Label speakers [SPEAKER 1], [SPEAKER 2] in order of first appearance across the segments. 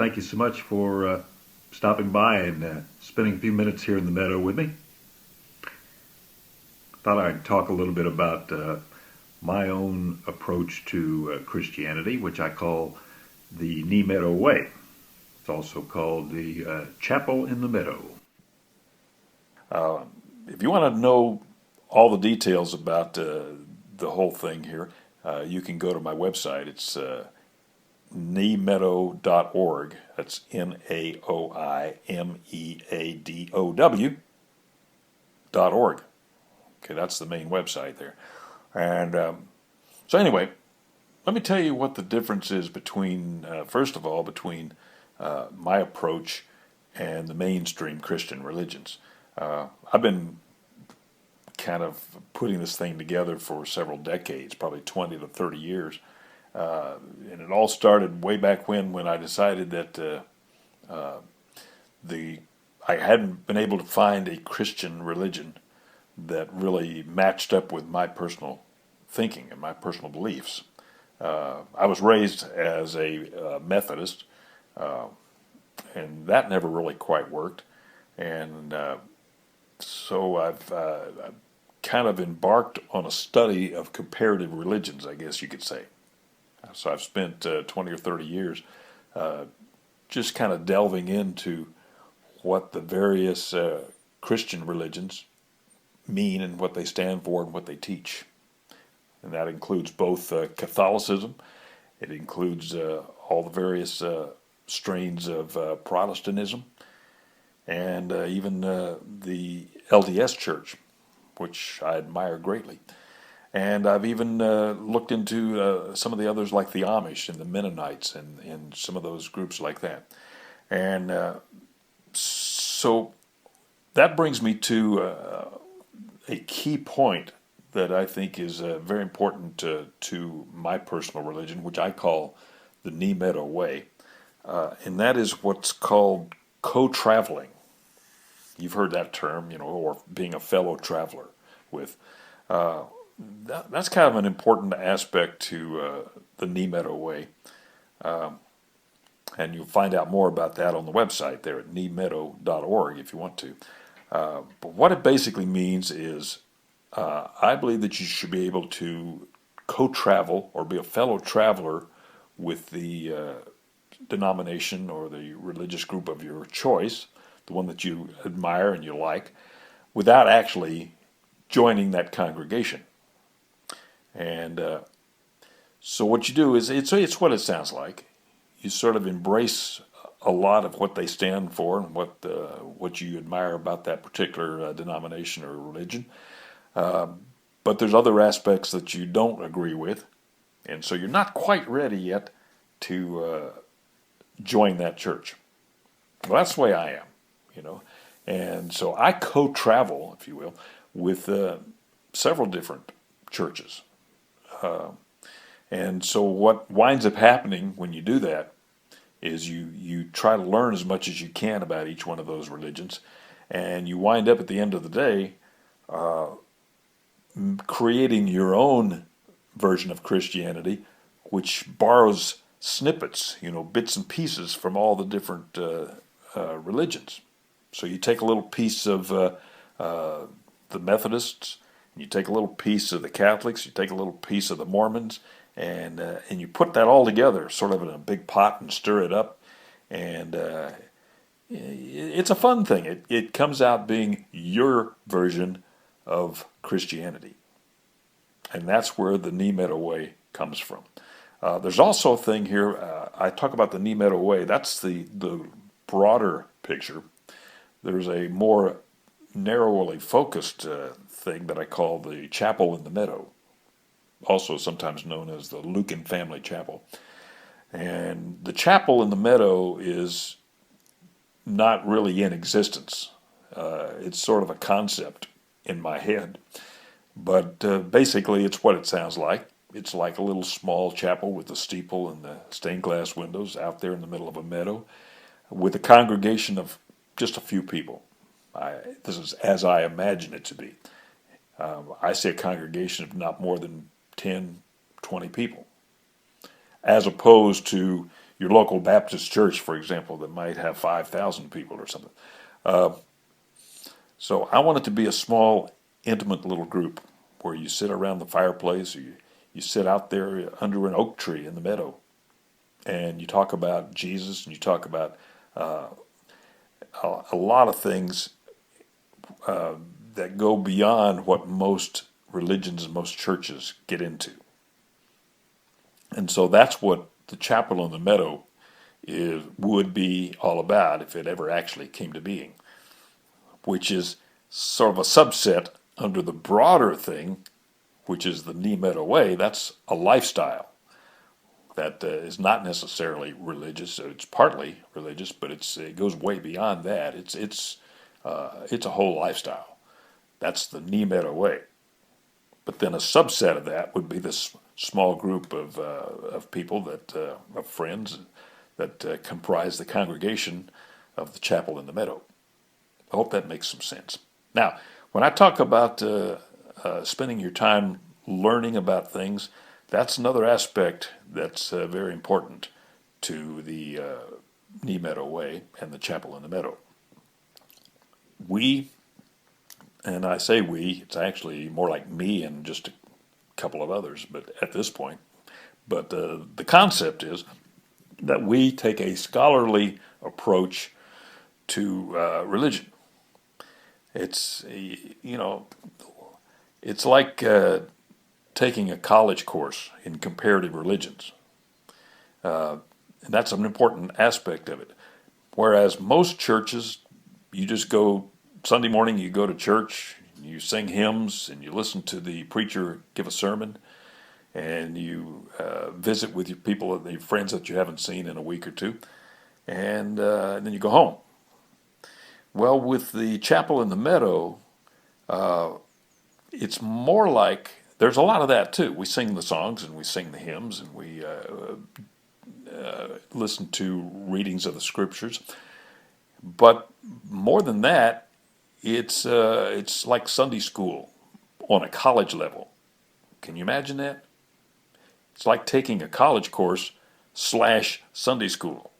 [SPEAKER 1] thank you so much for stopping by and spending a few minutes here in the meadow with me. Thought I'd talk a little bit about my own approach to Christianity, which I call the Meadow way. It's also called the Chapel in the Meadow.
[SPEAKER 2] If you want to know all the details about the whole thing here, you can go to my website. It's Meadow.org. That's NAOIMEADOW.org. Okay, that's the main website there. And so anyway, let me tell you what the difference is between, first of all, between my approach and the mainstream Christian religions. I've been kind of putting this thing together for several decades, probably 20 to 30 years. And it all started way back when I decided that I hadn't been able to find a Christian religion that really matched up with my personal thinking and my personal beliefs. I was raised as a Methodist, and that never really quite worked. And so I've kind of embarked on a study of comparative religions, I guess you could say. So I've spent 20 or 30 years just kind of delving into what the various Christian religions mean and what they stand for and what they teach. And that includes both Catholicism, it includes all the various strains of Protestantism, and even the LDS Church, which I admire greatly. And I've even looked into some of the others like the Amish and the Mennonites and some of those groups like that. And so that brings me to a key point that I think is very important to my personal religion, which I call the Meadow way. And that is what's called co-traveling. You've heard that term, or being a fellow traveler with. That's kind of an important aspect to the Meadow way. And you'll find out more about that on the website there at Meadow.org if you want to. But what it basically means is I believe that you should be able to co-travel or be a fellow traveler with the denomination or the religious group of your choice, the one that you admire and you like, without actually joining that congregation. And so what you do is, it's what it sounds like. You sort of embrace a lot of what they stand for and what you admire about that particular denomination or religion. But there's other aspects that you don't agree with, and so you're not quite ready yet to join that church. Well, that's the way I am, And so I co-travel, if you will, with several different churches. And so what winds up happening when you do that is you try to learn as much as you can about each one of those religions, and you wind up at the end of the day creating your own version of Christianity, which borrows snippets, bits and pieces from all the different religions. So you take a little piece of the Methodists, you take a little piece of the Catholics, you take a little piece of the Mormons, and you put that all together, sort of in a big pot, and stir it up, and it's a fun thing. It comes out being your version of Christianity, and that's where the Meadow way comes from. There's also a thing here. I talk about the Meadow way. That's the broader picture. There's a more narrowly focused thing that I call the Chapel in the Meadow, also sometimes known as the Lucan Family Chapel. And the Chapel in the Meadow is not really in existence. It's sort of a concept in my head, but basically it's what it sounds like. It's like a little small chapel with the steeple and the stained glass windows out there in the middle of a meadow with a congregation of just a few people. This is as I imagine it to be. I say a congregation of not more than 10, 20 people, as opposed to your local Baptist church, for example, that might have 5,000 people or something. So I want it to be a small, intimate little group where you sit around the fireplace, or you sit out there under an oak tree in the meadow, and you talk about Jesus, and you talk about a lot of things that go beyond what most religions and most churches get into. And so that's what the chapel in the meadow would be all about if it ever actually came to being, which is sort of a subset under the broader thing, which is the Meadow Way. That's a lifestyle that is not necessarily religious. It's partly religious, but it goes way beyond that. It's a whole lifestyle. That's the Meadow Way. But then a subset of that would be this small group of people of friends that comprise the congregation of the chapel in the meadow. I hope that makes some sense. Now, when I talk about spending your time learning about things, that's another aspect that's very important to the Meadow Way and the chapel in the meadow. We, and I say we, it's actually more like me and just a couple of others, but at this point, but the concept is that we take a scholarly approach to religion. It's it's like taking a college course in comparative religions, and that's an important aspect of it. Whereas most churches, you just go Sunday morning, you go to church, you sing hymns, and you listen to the preacher give a sermon, and you visit with your people, your friends that you haven't seen in a week or two, and then you go home. Well, with the chapel in the meadow, it's more like there's a lot of that too. We sing the songs and we sing the hymns and we listen to readings of the scriptures. But more than that, it's like Sunday school on a college level. Can you imagine that? It's like taking a college course / Sunday school,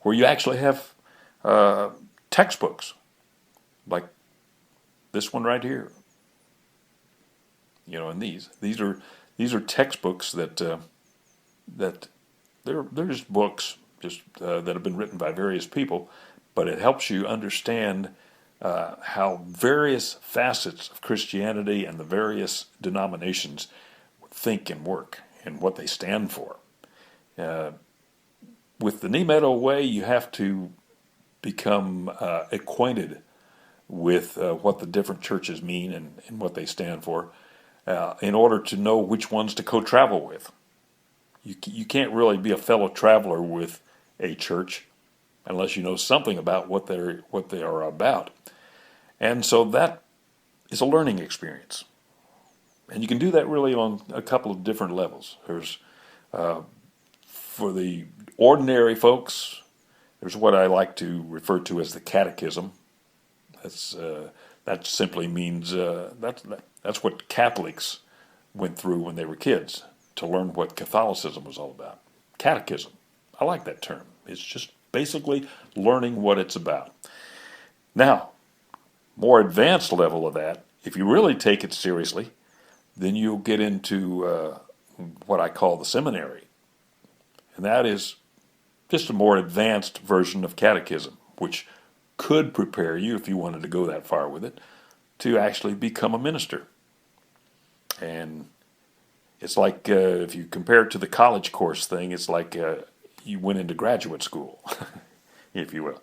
[SPEAKER 2] where you actually have textbooks like this one right here. And these are textbooks that they're just books that have been written by various people, but it helps you understand how various facets of Christianity and the various denominations think and work and what they stand for. With the Meadow Way, you have to become acquainted with what the different churches mean and what they stand for in order to know which ones to co-travel with. You can't really be a fellow traveler with a church unless you know something about what they are about. And so that is a learning experience. And you can do that really on a couple of different levels. There's, for the ordinary folks, there's what I like to refer to as the catechism. That simply means that's what Catholics went through when they were kids to learn what Catholicism was all about. Catechism. I like that term. It's just basically learning what it's about. Now, more advanced level of that, if you really take it seriously, then you'll get into what I call the seminary. And that is just a more advanced version of catechism, which could prepare you, if you wanted to go that far with it, to actually become a minister. And it's like, if you compare it to the college course thing, it's like you went into graduate school, if you will.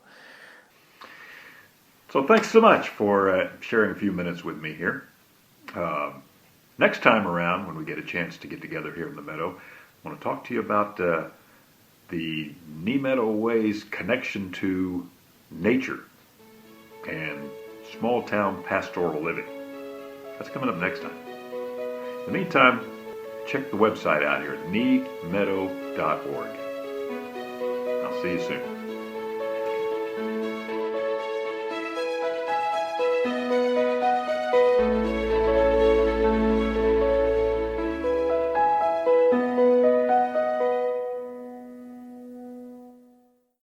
[SPEAKER 1] So thanks so much for sharing a few minutes with me here. Next time around, when we get a chance to get together here in the meadow, I want to talk to you about the Meadow Way's connection to nature and small town pastoral living. That's coming up next time. In the meantime, check the website out here at meadow.org. I'll see you soon.